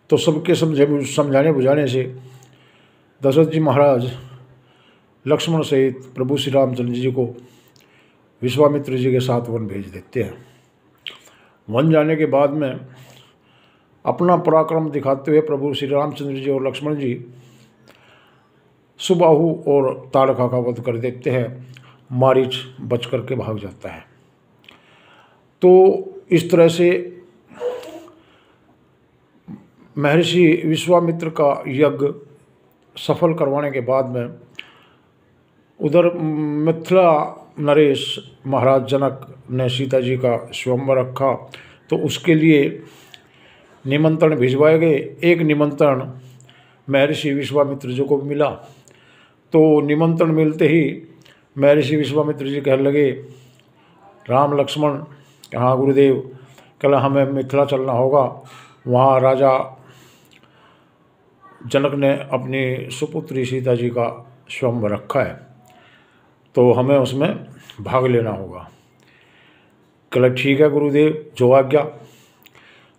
तो सबके समझाने बुझाने से दशरथ जी महाराज लक्ष्मण सहित प्रभु श्री रामचंद्र जी को विश्वामित्र जी के साथ वन भेज देते हैं। वन जाने के बाद में अपना पराक्रम दिखाते हुए प्रभु श्री रामचंद्र जी और लक्ष्मण जी सुबाहु और ताड़का का वध कर देते हैं। मारीच बच करके भाग जाता है। तो इस तरह से महर्षि विश्वामित्र का यज्ञ सफल करवाने के बाद में उधर मिथिला नरेश महाराज जनक ने सीता जी का स्वयंवर रखा, तो उसके लिए निमंत्रण भिजवाए गए। एक निमंत्रण महर्षि विश्वामित्र जी को मिला। तो निमंत्रण मिलते ही महर्षि विश्वामित्र जी कहने लगे, राम लक्ष्मण, हाँ गुरुदेव, कल हमें मिथिला चलना होगा। वहाँ राजा जनक ने अपनी सुपुत्री सीता जी का स्वयंवर रखा है, तो हमें उसमें भाग लेना होगा। कल ठीक है गुरुदेव, जो आज्ञा।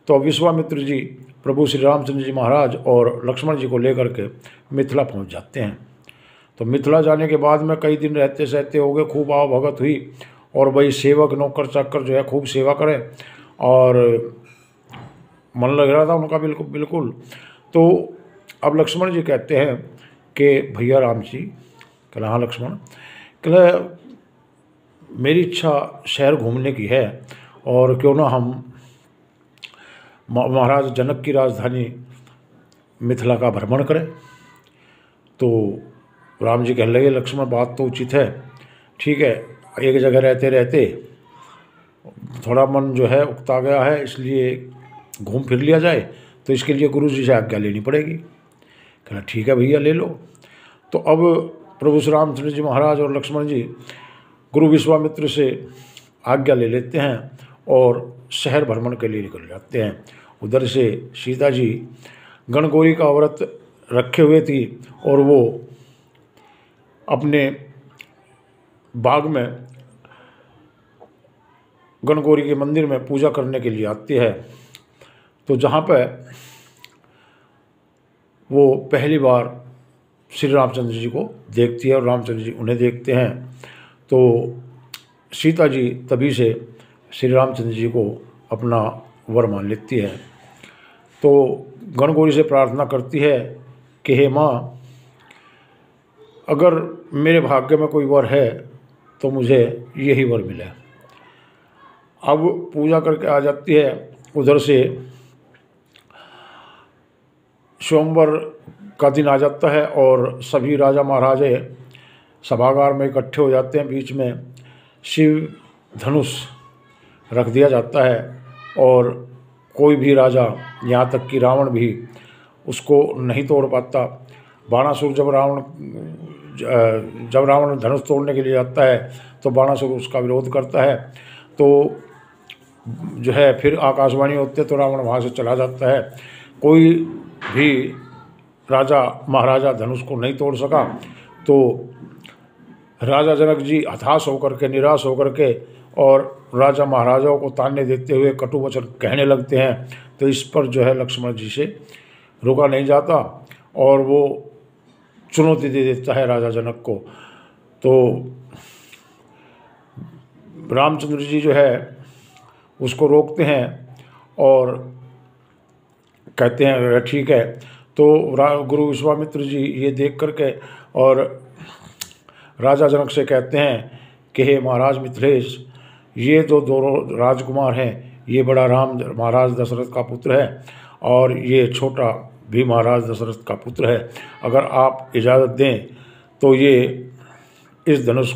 तो विश्वामित्र जी प्रभु श्री रामचंद्र जी महाराज और लक्ष्मण जी को लेकर के मिथिला पहुंच जाते हैं। तो मिथिला जाने के बाद में कई दिन रहते सहते हो गए, खूब आव भगत हुई और भाई सेवक नौकर चाकर जो है खूब सेवा करें और मन लग रहा था उनका बिल्कुल। तो अब लक्ष्मण जी कहते हैं कि भैया राम जी, कहला हाँ लक्ष्मण, कहला मेरी इच्छा शहर घूमने की है और क्यों ना हम महाराज जनक की राजधानी मिथिला का भ्रमण करें। तो राम जी कहने लगे, लक्ष्मण बात तो उचित है, ठीक है, एक जगह रहते रहते थोड़ा मन जो है उकता गया है, इसलिए घूम फिर लिया जाए, तो इसके लिए गुरु जी से आज्ञा लेनी पड़ेगी। कहना ठीक है भैया, ले लो। तो अब प्रभु श्री रामचंद्र जी महाराज और लक्ष्मण जी गुरु विश्वामित्र से आज्ञा ले लेते हैं और शहर भ्रमण के लिए निकल जाते हैं। उधर से सीता जी गणगौरी का व्रत रखे हुए थी और वो अपने बाग में गणगौरी के मंदिर में पूजा करने के लिए आती है। तो जहाँ पर वो पहली बार श्री रामचंद्र जी को देखती है और रामचंद्र जी उन्हें देखते हैं, तो सीता जी तभी से श्री रामचंद्र जी को अपना वर मान लेती है। तो गणगौरी से प्रार्थना करती है कि हे माँ, अगर मेरे भाग्य में कोई वर है तो मुझे यही वर मिले। अब पूजा करके आ जाती है। उधर से स्वयंवर का दिन आ जाता है और सभी राजा महाराजे सभागार में इकट्ठे हो जाते हैं। बीच में शिव धनुष रख दिया जाता है और कोई भी राजा, यहाँ तक कि रावण भी उसको नहीं तोड़ पाता। बाणासुर जब रावण धनुष तोड़ने के लिए जाता है तो बाणासुर उसका विरोध करता है। तो जो है फिर आकाशवाणी होती है तो रावण वहाँ से चला जाता है। कोई भी राजा महाराजा धनुष को नहीं तोड़ सका। तो राजा जनक जी हताश होकर के, निराश होकर के और राजा महाराजाओं को ताने देते हुए कटु वचन कहने लगते हैं। तो इस पर जो है लक्ष्मण जी से रोका नहीं जाता और वो चुनौती दे देता है राजा जनक को। तो रामचंद्र जी जो है उसको रोकते हैं और कहते हैं ठीक है। तो गुरु विश्वामित्र जी ये देख करके और राजा जनक से कहते हैं कि हे महाराज मिथिलेश, ये तो दोनों राजकुमार हैं, ये बड़ा राम महाराज दशरथ का पुत्र है और ये छोटा भी महाराज दशरथ का पुत्र है। अगर आप इजाज़त दें तो ये इस धनुष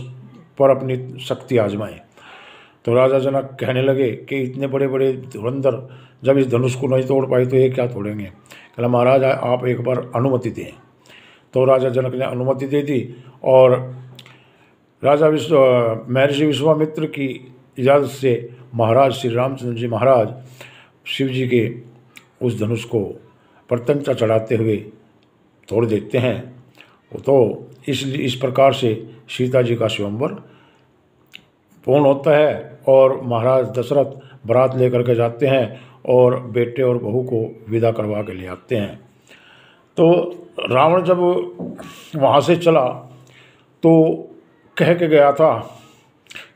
पर अपनी शक्ति आजमाएं। तो राजा जनक कहने लगे कि इतने बड़े बड़े धुरंधर जब इस धनुष को नहीं तोड़ पाए तो ये क्या तोड़ेंगे। कहला महाराज आप एक बार अनुमति दें। तो राजा जनक ने अनुमति दे दी और महर्षि विश्वामित्र की इजाज़त से महाराज श्री रामचंद्र जी महाराज शिव जी के उस धनुष को प्रत्यंचा चढ़ाते हुए तोड़ देते हैं। तो इस प्रकार से सीता जी का स्वयंवर पूर्ण होता है और महाराज दशरथ बारात लेकर के जाते हैं और बेटे और बहू को विदा करवा के ले आते हैं। तो रावण जब वहाँ से चला तो कह के गया था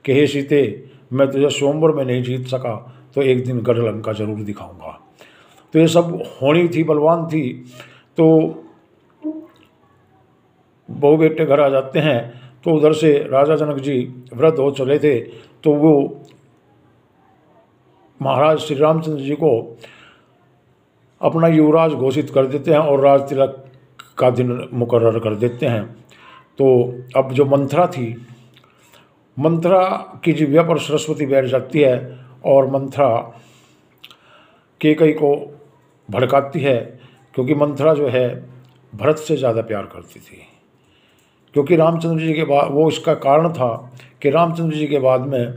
कि हे सीते, मैं तुझे स्वयंवर में नहीं जीत सका तो एक दिन गढ़ लंका जरूर दिखाऊंगा। तो ये सब होनी थी, बलवान थी। तो बहू बेटे घर आ जाते हैं तो उधर से राजा जनक जी वृद्ध हो चले थे, तो वो महाराज श्री रामचंद्र जी को अपना युवराज घोषित कर देते हैं और राज तिलक का दिन मुकर्रर कर देते हैं। तो अब जो मंथरा थी, मंथरा की जिह्वा पर सरस्वती बैठ जाती है और मंथरा कैकेयी को भड़काती है, क्योंकि मंथरा जो है भरत से ज़्यादा प्यार करती थी। क्योंकि रामचंद्र जी के बाद वो, इसका कारण था कि रामचंद्र जी के बाद में,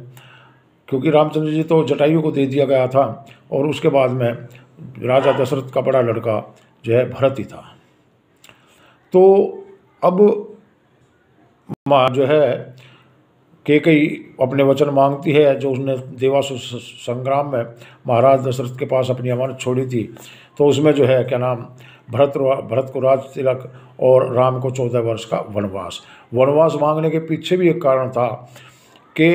क्योंकि रामचंद्र जी तो जटायु को दे दिया गया था और उसके बाद में राजा दशरथ का बड़ा लड़का जो है भरत ही था। तो अब माँ जो है कैकेयी अपने वचन मांगती है, जो उसने देवासुर संग्राम में महाराज दशरथ के पास अपनी अमानत छोड़ी थी। तो उसमें जो है क्या नाम, भरत को राज तिलक और राम को 14 वर्ष का वनवास मांगने के पीछे भी एक कारण था कि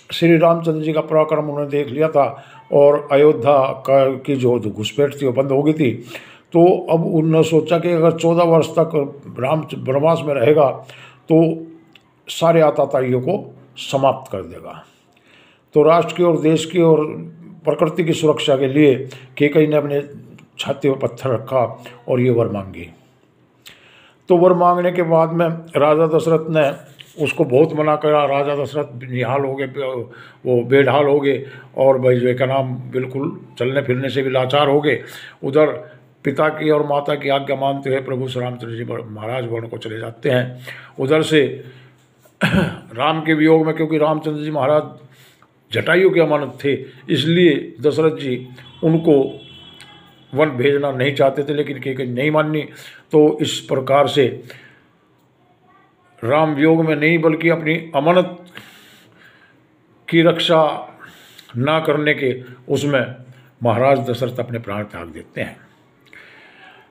श्री रामचंद्र जी का पराक्रम उन्होंने देख लिया था और अयोध्या की जो घुसपैठ थी वो बंद हो गई थी। तो अब उन्होंने सोचा कि अगर 14 वर्ष तक राम वनवास में रहेगा तो सारे आताताइयों को समाप्त कर देगा। तो राष्ट्र की और देश की और प्रकृति की सुरक्षा के लिए कैकेयी ने अपने छाती पर पत्थर रखा और ये वर मांगी। तो वर मांगने के बाद में राजा दशरथ ने उसको बहुत मना करा। राजा दशरथ निहाल हो गए, वो बेढाल हो गए और भाई जो का नाम बिल्कुल चलने फिरने से भी लाचार हो गए। उधर पिता की और माता की आज्ञा मानते हुए प्रभु श्री रामचंद्र जी महाराज वन को चले जाते हैं। उधर से राम के वियोग में, क्योंकि रामचंद्र जी महाराज जटायु के अमानत थे, इसलिए दशरथ जी उनको वन भेजना नहीं चाहते थे, लेकिन कैकेयी नहीं मानी। तो इस प्रकार से राम वियोग में नहीं बल्कि अपनी अमानत की रक्षा ना करने के उसमें महाराज दशरथ अपने प्राण त्याग देते हैं।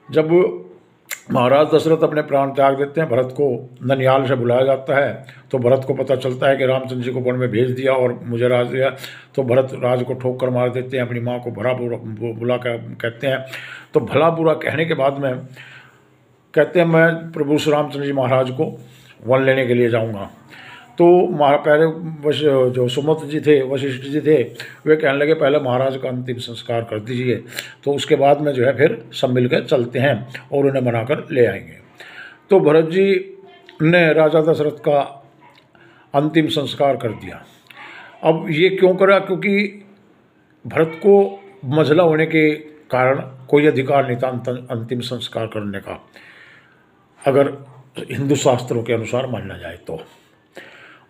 जब महाराज दशरथ अपने प्राण त्याग देते हैं, भरत को ननिहाल से बुलाया जाता है। तो भरत को पता चलता है कि रामचंद्र जी को वन में भेज दिया और मुझे राज दिया। तो भरत राज को ठोक कर मार देते हैं। अपनी माँ को भला बुरा कहते हैं। तो भला बुरा कहने के बाद में कहते हैं मैं प्रभु श्री रामचंद्र जी महाराज को वन लेने के लिए जाऊँगा। तो पहले जो सुमंत्र जी थे, वशिष्ठ जी थे, वे कहने लगे पहले महाराज का अंतिम संस्कार कर दीजिए, तो उसके बाद में जो है फिर सब मिलकर चलते हैं और उन्हें बनाकर ले आएंगे। तो भरत जी ने राजा दशरथ का अंतिम संस्कार कर दिया। अब ये क्यों करा? क्योंकि भरत को मझला होने के कारण कोई अधिकार नहीं था अंतिम संस्कार करने का, अगर हिंदू शास्त्रों के अनुसार माना जाए तो।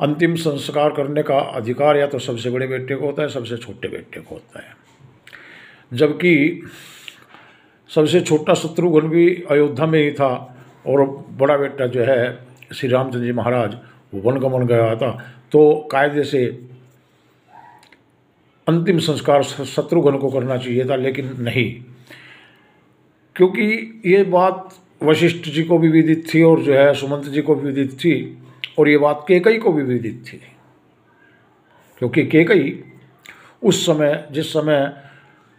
अंतिम संस्कार करने का अधिकार या तो सबसे बड़े बेटे को होता है, सबसे छोटे बेटे को होता है। जबकि सबसे छोटा शत्रुघ्न भी अयोध्या में ही था और बड़ा बेटा जो है श्री रामचंद्र जी महाराज वो वनगमन गया था। तो कायदे से अंतिम संस्कार शत्रुघ्न को करना चाहिए था, लेकिन नहीं, क्योंकि ये बात वशिष्ठ जी को भी विदित थी और जो है सुमंत जी को भी विदित थी और ये बात कैकेयी को भी विदित थी। क्योंकि कैकेयी उस समय, जिस समय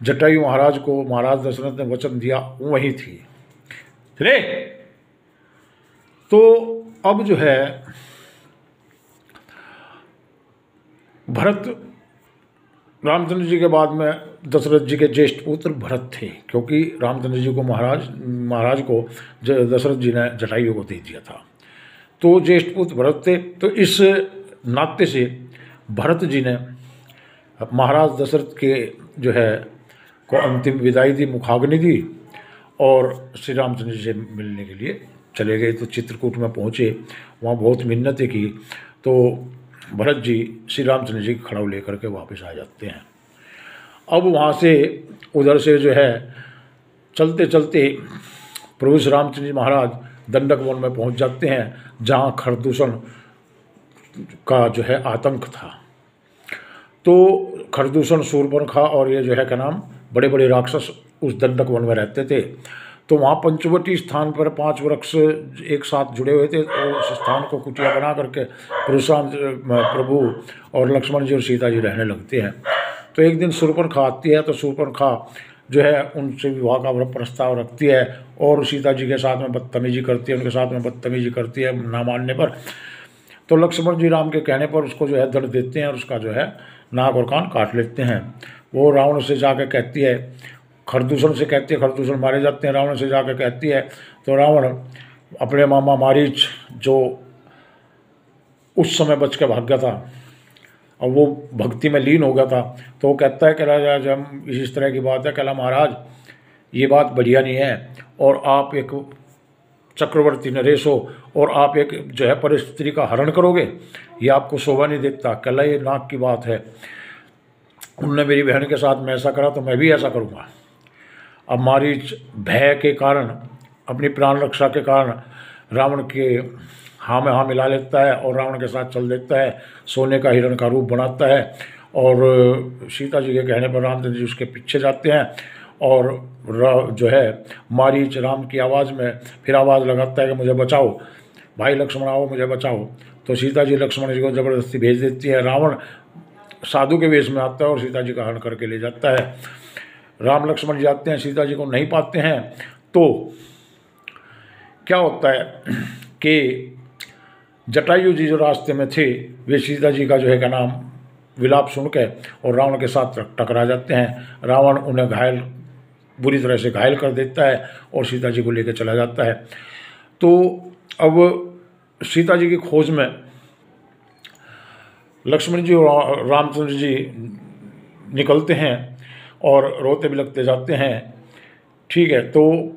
जटायु महाराज को महाराज दशरथ ने वचन दिया, वही थी। तो अब जो है भरत, रामचंद्र जी के बाद में दशरथ जी के ज्येष्ठ पुत्र भरत थे, क्योंकि रामचंद्र जी को महाराज को दशरथ जी ने जटायु को दे दिया था। तो ज्येष्ठ पुत्र भरत थे। तो इस नाते से भरत जी ने महाराज दशरथ के जो है को अंतिम विदाई दी, मुखाग्नि दी और श्री रामचंद्र जी से मिलने के लिए चले गए। तो चित्रकूट में पहुँचे, वहाँ बहुत मिन्नतें की। तो भरत जी श्री रामचंद्र जी की खड़ाऊ लेकर के वापस आ जाते हैं। अब वहाँ से उधर से जो है चलते चलते प्रभु श्री रामचंद्र जी महाराज दंडक वन में पहुँच जाते हैं, जहाँ खरदूषण का जो है आतंक था। तो खरदूषण, शूर्पणखा और ये जो है क्या नाम बड़े बड़े राक्षस उस दंडक वन में रहते थे। तो वहाँ पंचवटी स्थान पर 5 वृक्ष एक साथ जुड़े हुए थे और उस स्थान को कुटिया बना करके परशुराम प्रभु और लक्ष्मण जी और सीता जी रहने लगते हैं। तो एक दिन शूर्पणखा आती है, तो शूर्पणखा जो है उनसे विवाह का प्रस्ताव रखती है और सीता जी के साथ में बदतमीजी करती है, उनके साथ में बदतमीजी करती है ना मानने पर। तो लक्ष्मण जी राम के कहने पर उसको जो है दंड देते हैं और उसका जो है नाक और कान काट लेते हैं। वो रावण से जाकर कहती है, खरदूषण से कहती है, खरदूषण मारे जाते हैं। रावण से जाकर कहती है, तो रावण अपने मामा मारीच जो उस समय बच के भाग गया था और वो भक्ति में लीन हो गया था, तो वो कहता है कि राजा जब इस तरह की बात है, कहला महाराज ये बात बढ़िया नहीं है और आप एक चक्रवर्ती नरेश हो और आप एक जो है परिस्त्री का हरण करोगे, ये आपको शोभा नहीं देता। कहला ये नाक की बात है, उनने मेरी बहन के साथ में ऐसा करा तो मैं भी ऐसा करूँगा। अब मारीच भय के कारण, अपनी प्राण रक्षा के कारण रावण के हाँ में हाँ मिला लेता है और रावण के साथ चल देता है, सोने का हिरण का रूप बनाता है और सीता जी के कहने पर रामचंद्र जी उसके पीछे जाते हैं और जो है मारीच राम की आवाज़ में फिर आवाज़ लगाता है कि मुझे बचाओ, भाई लक्ष्मण आओ मुझे बचाओ। तो सीता जी लक्ष्मण जी को ज़बरदस्ती भेज देती है। रावण साधु के वेश में आता है और सीता जी का हरण करके ले जाता है। राम लक्ष्मण जी आते हैं, सीता जी को नहीं पाते हैं। तो क्या होता है कि जटायु जी जो रास्ते में थे वे सीता जी का जो है क्या नाम विलाप सुन के और रावण के साथ टकरा जाते हैं। रावण उन्हें घायल, बुरी तरह से घायल कर देता है और सीता जी को लेकर चला जाता है। तो अब सीता जी की खोज में लक्ष्मण जी और रामचंद्र जी निकलते हैं और रोते बिलखते जाते हैं। ठीक है, तो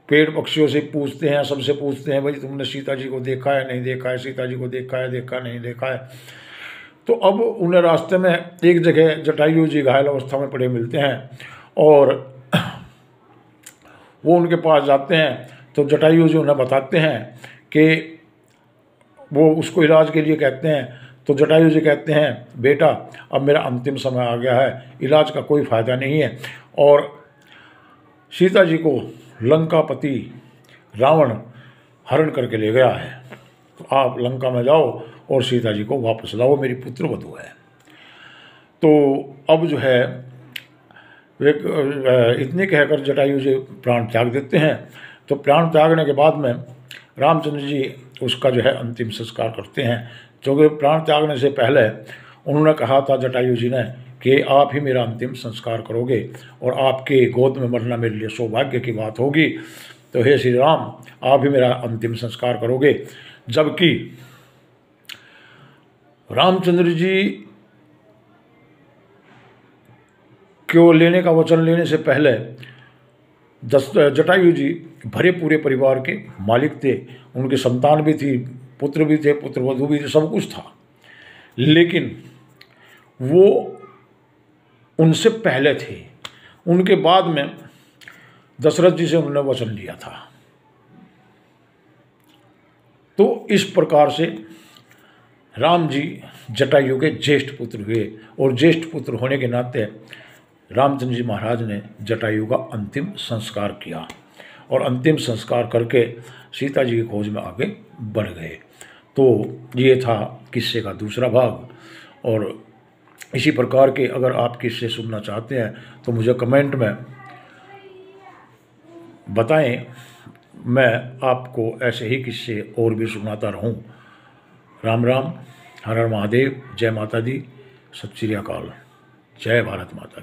पेड़ पक्षियों से पूछते हैं, सबसे पूछते हैं, भाई तुमने सीता जी को देखा है नहीं देखा है, सीता जी को देखा है देखा नहीं देखा है। तो अब उन्हें रास्ते में एक जगह जटायु जी घायल अवस्था में पड़े मिलते हैं और वो उनके पास जाते हैं। तो जटायु जी उन्हें बताते हैं कि वो उसको इलाज के लिए कहते हैं। तो जटायु जी कहते हैं, बेटा अब मेरा अंतिम समय आ गया है, इलाज का कोई फ़ायदा नहीं है और सीता जी को लंकापति रावण हरण करके ले गया है, तो आप लंका में जाओ और सीता जी को वापस लाओ, मेरी पुत्र वधू है। तो अब जो है इतने कहकर जटायु जी प्राण त्याग देते हैं। तो प्राण त्यागने के बाद में रामचंद्र जी उसका जो है अंतिम संस्कार करते हैं, क्योंकि प्राण त्यागने से पहले उन्होंने कहा था जटायु जी ने कि आप ही मेरा अंतिम संस्कार करोगे और आपके गोद में मरना मेरे लिए सौभाग्य की बात होगी। तो हे श्री राम, आप ही मेरा अंतिम संस्कार करोगे। जबकि रामचंद्र जी को लेने का वचन लेने से पहले जटायु जी भरे पूरे परिवार के मालिक थे, उनकी संतान भी थी, पुत्र भी थे, पुत्र वधू भी थे, सब कुछ था। लेकिन वो उनसे पहले थे, उनके बाद में दशरथ जी से उन्होंने वचन लिया था। तो इस प्रकार से राम जी जटायु के ज्येष्ठ पुत्र हुए और ज्येष्ठ पुत्र होने के नाते रामचंद्र जी महाराज ने जटायु का अंतिम संस्कार किया और अंतिम संस्कार करके सीता जी की खोज में आगे बढ़ गए। तो ये था किस्से का दूसरा भाग। और इसी प्रकार के अगर आप किस्से सुनना चाहते हैं तो मुझे कमेंट में बताएं, मैं आपको ऐसे ही किस्से और भी सुनाता रहूं। राम राम, हर हर महादेव, जय माता दी, सत श्री अकाल, जय भारत माता की।